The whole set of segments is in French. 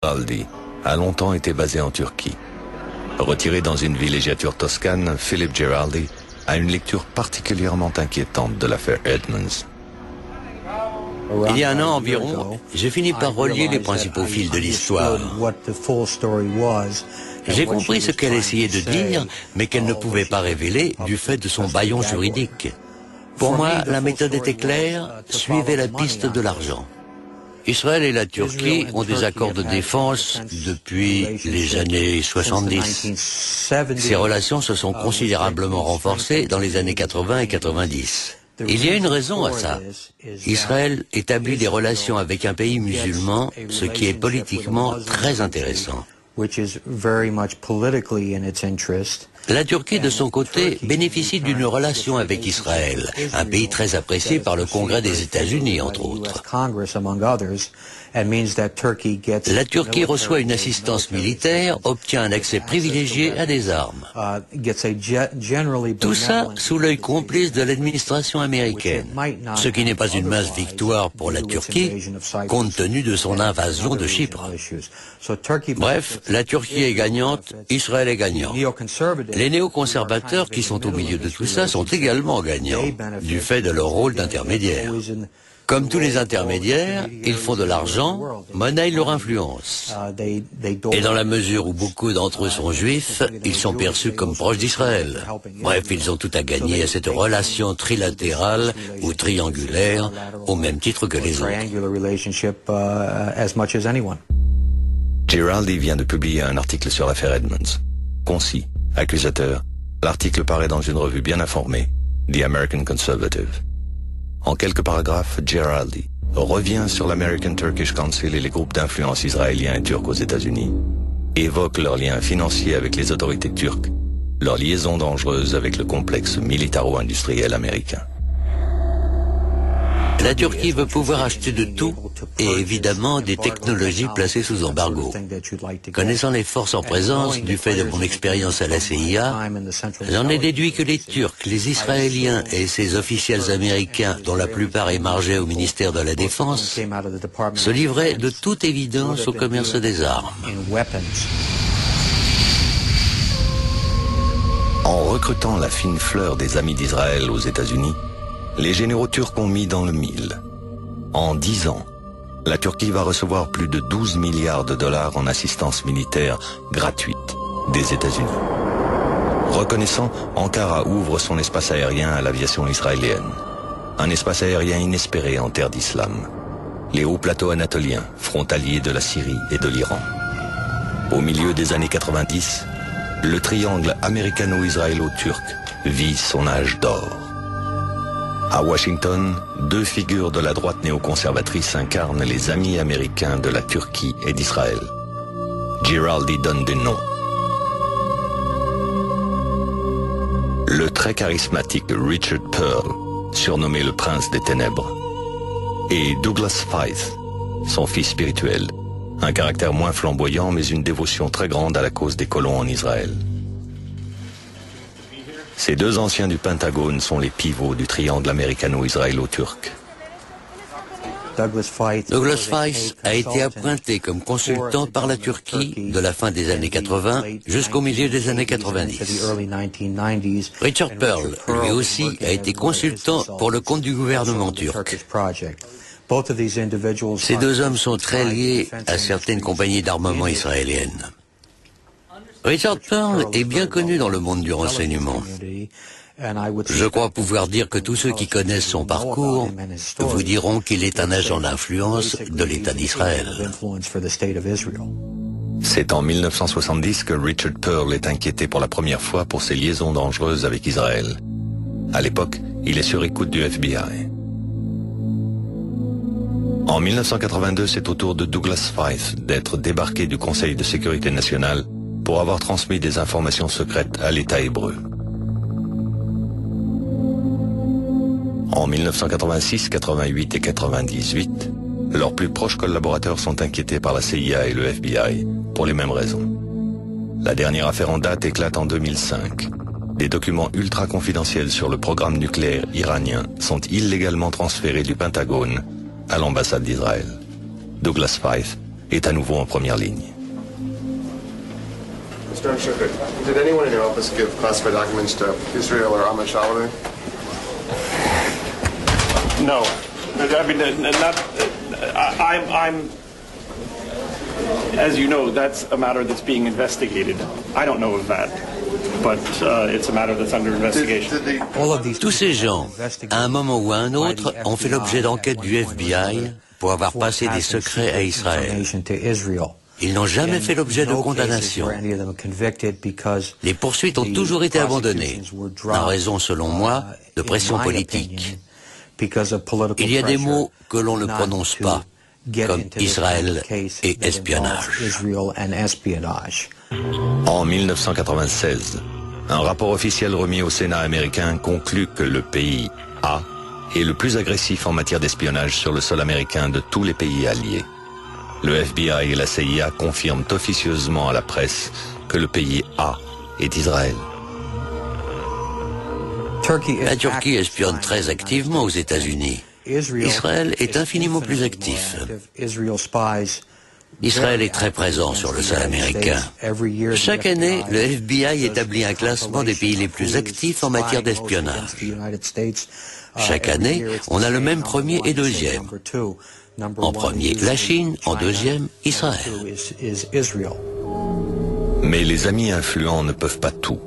Aldi a longtemps été basé en Turquie. Retiré dans une villégiature toscane, Philip Giraldi a une lecture particulièrement inquiétante de l'affaire Edmunds. Il y a un an environ, j'ai fini par relier les principaux fils de l'histoire. J'ai compris ce qu'elle essayait de dire, mais qu'elle ne pouvait pas révéler du fait de son bâillon juridique. Pour moi, la méthode était claire, suivez la piste de l'argent. Israël et la Turquie ont des accords de défense depuis les années 70. Ces relations se sont considérablement renforcées dans les années 80 et 90. Il y a une raison à ça. Israël établit des relations avec un pays musulman, ce qui est politiquement très intéressant. La Turquie, de son côté, bénéficie d'une relation avec Israël, un pays très apprécié par le Congrès des États-Unis, entre autres. La Turquie reçoit une assistance militaire, obtient un accès privilégié à des armes. Tout ça sous l'œil complice de l'administration américaine, ce qui n'est pas une mince victoire pour la Turquie, compte tenu de son invasion de Chypre. Bref, la Turquie est gagnante, Israël est gagnant. Les néoconservateurs qui sont au milieu de tout ça sont également gagnants, du fait de leur rôle d'intermédiaire. Comme tous les intermédiaires, ils font de l'argent, monnaient leur influence. Et dans la mesure où beaucoup d'entre eux sont juifs, ils sont perçus comme proches d'Israël. Bref, ils ont tout à gagner à cette relation trilatérale ou triangulaire, au même titre que les autres. Giraldi vient de publier un article sur l'affaire Edmunds. Concis, accusateur, l'article paraît dans une revue bien informée, The American Conservative. En quelques paragraphes, Giraldi revient sur l'American Turkish Council et les groupes d'influence israéliens et turcs aux États-Unis, évoque leurs liens financiers avec les autorités turques, leur liaison dangereuse avec le complexe militaro-industriel américain. La Turquie veut pouvoir acheter de tout et évidemment des technologies placées sous embargo. Connaissant les forces en présence du fait de mon expérience à la CIA, j'en ai déduit que les Turcs, les Israéliens et ces officiels américains, dont la plupart émargeaient au ministère de la Défense, se livraient de toute évidence au commerce des armes. En recrutant la fine fleur des amis d'Israël aux États-Unis, les généraux turcs ont mis dans le mille. En 10 ans, la Turquie va recevoir plus de 12 milliards de dollars en assistance militaire gratuite des États-Unis. Reconnaissant, Ankara ouvre son espace aérien à l'aviation israélienne. Un espace aérien inespéré en terre d'islam. Les hauts plateaux anatoliens, frontaliers de la Syrie et de l'Iran. Au milieu des années 90, le triangle américano-israélo-turc vit son âge d'or. À Washington, deux figures de la droite néoconservatrice incarnent les amis américains de la Turquie et d'Israël. Giraldi donne des noms. Le très charismatique Richard Pearl, surnommé le prince des ténèbres, et Douglas Feith, son fils spirituel, un caractère moins flamboyant mais une dévotion très grande à la cause des colons en Israël. Ces deux anciens du Pentagone sont les pivots du triangle américano-israélo-turc. Douglas Feith a été appointé comme consultant par la Turquie de la fin des années 80 jusqu'au milieu des années 90. Richard Pearl, lui aussi, a été consultant pour le compte du gouvernement turc. Ces deux hommes sont très liés à certaines compagnies d'armement israéliennes. Richard Pearl est bien connu dans le monde du renseignement. Je crois pouvoir dire que tous ceux qui connaissent son parcours vous diront qu'il est un agent d'influence de l'État d'Israël. C'est en 1970 que Richard Pearl est inquiété pour la première fois pour ses liaisons dangereuses avec Israël. À l'époque, il est sur écoute du FBI. En 1982, c'est au tour de Douglas Feith d'être débarqué du Conseil de sécurité nationale pour avoir transmis des informations secrètes à l'État hébreu. En 1986, 88 et 98, leurs plus proches collaborateurs sont inquiétés par la CIA et le FBI pour les mêmes raisons. La dernière affaire en date éclate en 2005. Des documents ultra confidentiels sur le programme nucléaire iranien sont illégalement transférés du Pentagone à l'ambassade d'Israël. Douglas Feith est à nouveau en première ligne. Mr. Shukr, did anyone in your office give classified documents to Israel or Ahmed Shawley? No. I mean, not. I'm. As you know, that's a matter that's being investigated. I don't know of that, but it's a matter that's under investigation. Tous ces gens, à un moment ou à un autre, ont fait l'objet d'enquêtes du FBI pour avoir passé des secrets à Israël. Ils n'ont jamais fait l'objet de condamnation. Les poursuites ont toujours été abandonnées, en raison, selon moi, de pression politique. Il y a des mots que l'on ne prononce pas, comme Israël et espionnage. En 1996, un rapport officiel remis au Sénat américain conclut que le pays A est le plus agressif en matière d'espionnage sur le sol américain de tous les pays alliés. Le FBI et la CIA confirment officieusement à la presse que le pays A est Israël. La Turquie espionne très activement aux États-Unis. Israël est infiniment plus actif. Israël est très présent sur le sol américain. Chaque année, le FBI établit un classement des pays les plus actifs en matière d'espionnage. Chaque année, on a le même premier et deuxième. En premier, la Chine, en deuxième, Israël. Mais les amis influents ne peuvent pas tout.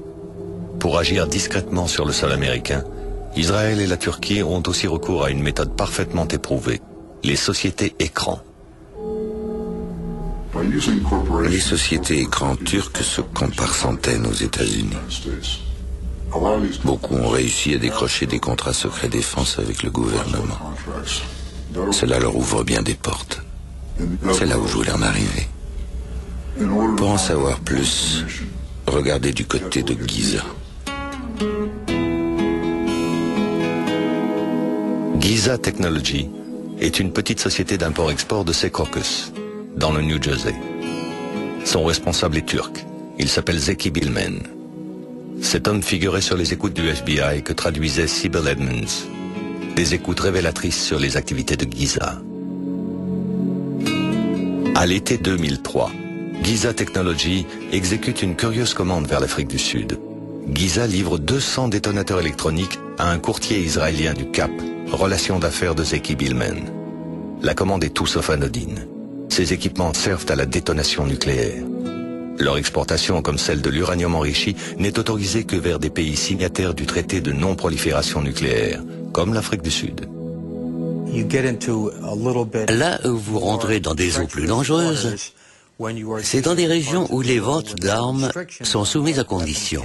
Pour agir discrètement sur le sol américain, Israël et la Turquie ont aussi recours à une méthode parfaitement éprouvée, les sociétés écrans. Les sociétés écrans turques se comptent par centaines aux États-Unis. Beaucoup ont réussi à décrocher des contrats secrets défense avec le gouvernement. Cela leur ouvre bien des portes. C'est là où je voulais en arriver. Pour en savoir plus, regardez du côté de Giza. Giza Technology est une petite société d'import-export de Secaucus, dans le New Jersey. Son responsable est turc. Il s'appelle Zeki Bilmen. Cet homme figurait sur les écoutes du FBI que traduisait Sybil Edmonds. Des écoutes révélatrices sur les activités de Giza. À l'été 2003, Giza Technology exécute une curieuse commande vers l'Afrique du Sud. Giza livre 200 détonateurs électroniques à un courtier israélien du Cap, relation d'affaires de Zeki Bilmen. La commande est tout sauf anodine. Ces équipements servent à la détonation nucléaire. Leur exportation, comme celle de l'uranium enrichi, n'est autorisée que vers des pays signataires du traité de non-prolifération nucléaire, comme l'Afrique du Sud. Là où vous rentrez dans des eaux plus dangereuses, c'est dans des régions où les ventes d'armes sont soumises à conditions.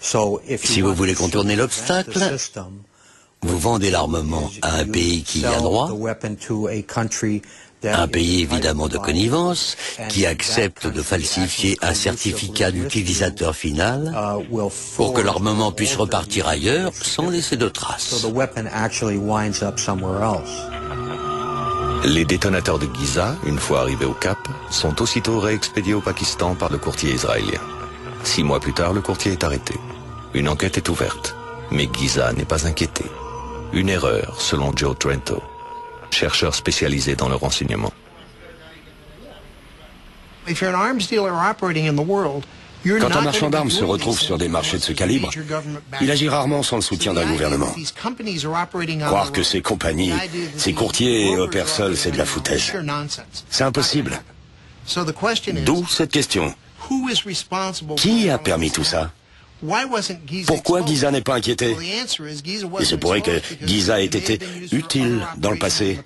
Si vous voulez contourner l'obstacle, vous vendez l'armement à un pays qui y a droit, un pays évidemment de connivence, qui accepte de falsifier un certificat d'utilisateur final pour que l'armement puisse repartir ailleurs sans laisser de traces. Les détonateurs de Giza, une fois arrivés au Cap, sont aussitôt réexpédiés au Pakistan par le courtier israélien. 6 mois plus tard, le courtier est arrêté. Une enquête est ouverte, mais Giza n'est pas inquiété. Une erreur, selon Joe Trento, chercheur spécialisé dans le renseignement. Quand un marchand d'armes se retrouve sur des marchés de ce calibre, il agit rarement sans le soutien d'un gouvernement. Croire que ces compagnies, ces courtiers opèrent seuls, c'est de la foutaise. C'est impossible. D'où cette question. Qui a permis tout ça? Pourquoi Giza n'est pas inquiété? Il se pourrait que Giza ait été utile dans le passé.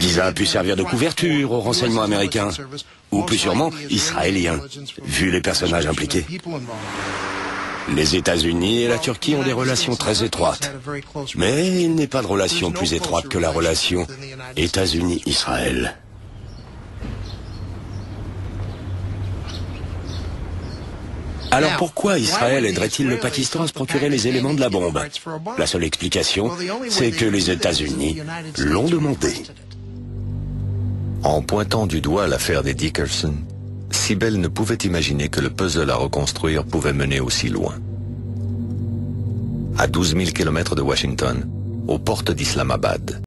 Giza a pu servir de couverture aux renseignements américains, ou plus sûrement israéliens, vu les personnages impliqués. Les États-Unis et la Turquie ont des relations très étroites, mais il n'est pas de relation plus étroite que la relation États-Unis-Israël. Alors pourquoi Israël aiderait-il le Pakistan à se procurer les éléments de la bombe? La seule explication, c'est que les États-Unis l'ont demandé. En pointant du doigt l'affaire des Dickerson, Sybil ne pouvait imaginer que le puzzle à reconstruire pouvait mener aussi loin. À 12 000 km de Washington, aux portes d'Islamabad,